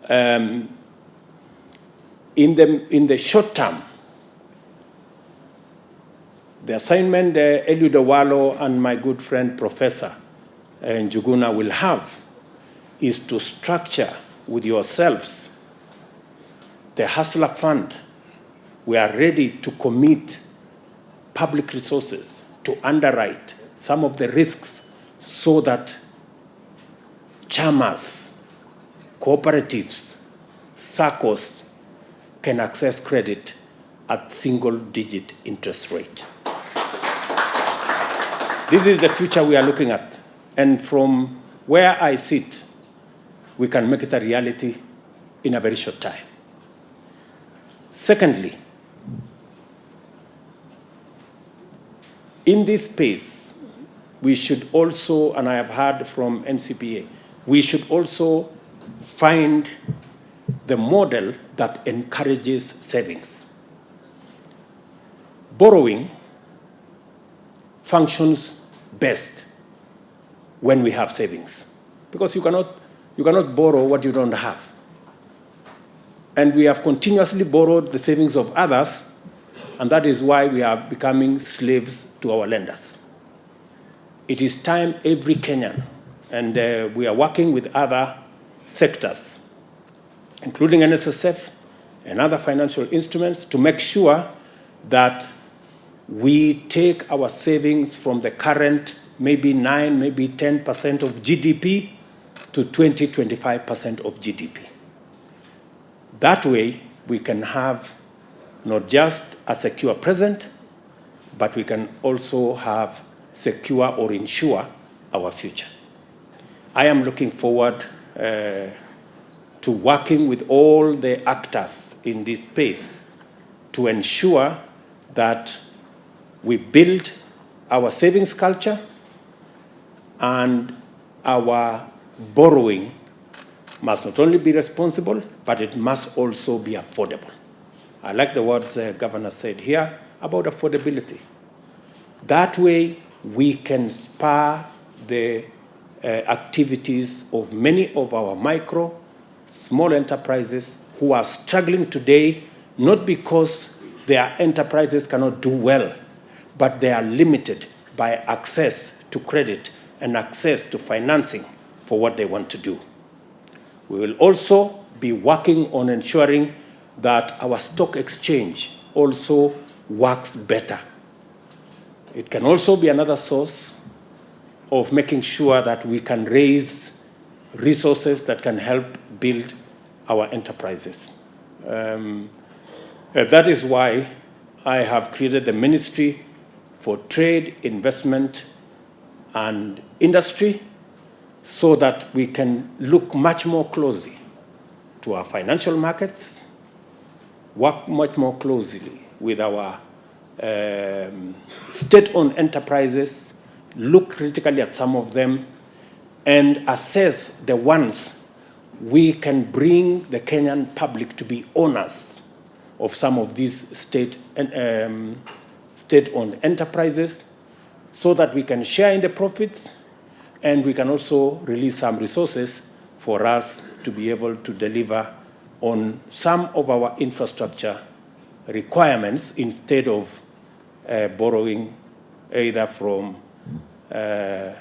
In the short term, the assignment Eliud Owalo and my good friend Professor Njuguna will have is to structure with yourselves the Hustler Fund. We are ready to commit public resources to underwrite some of the risks so that chamas, cooperatives, SACCOs can access credit at single-digit interest rate. This is the future we are looking at. And from where I sit, we can make it a reality in a very short time. Secondly, in this space, we should also, and I have heard from NCPA, we should also find the model that encourages savings. Borrowing functions best when we have savings, because you cannot borrow what you don't have. And we have continuously borrowed the savings of others, and that is why we are becoming slaves to our lenders. It is time every Kenyan, and we are working with other sectors, including NSSF and other financial instruments, to make sure that we take our savings from the current maybe 9, maybe 10% of GDP to 20, 25% of GDP. That way, we can have not just a secure present, but we can also have secure or ensure our future. I am looking forward to working with all the actors in this space to ensure that we build our savings culture and our borrowing must not only be responsible, but it must also be affordable. I like the words the governor said here about affordability. That way, we can spur the activities of many of our micro, small enterprises who are struggling today, not because their enterprises cannot do well, but they are limited by access to credit and access to financing for what they want to do. We will also be working on ensuring that our stock exchange also works better. It can also be another source of making sure that we can raise resources that can help build our enterprises. That is why I have created the Ministry for Trade, Investment, and Industry, so that we can look much more closely to our financial markets, work much more closely with our state-owned enterprises, look critically at some of them, and assess the ones we can bring the Kenyan public to be owners of some of these state-owned enterprises, so that we can share in the profits, and we can also release some resources for us to be able to deliver on some of our infrastructure requirements instead of borrowing either from the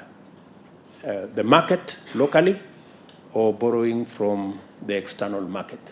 market locally or borrowing from the external market.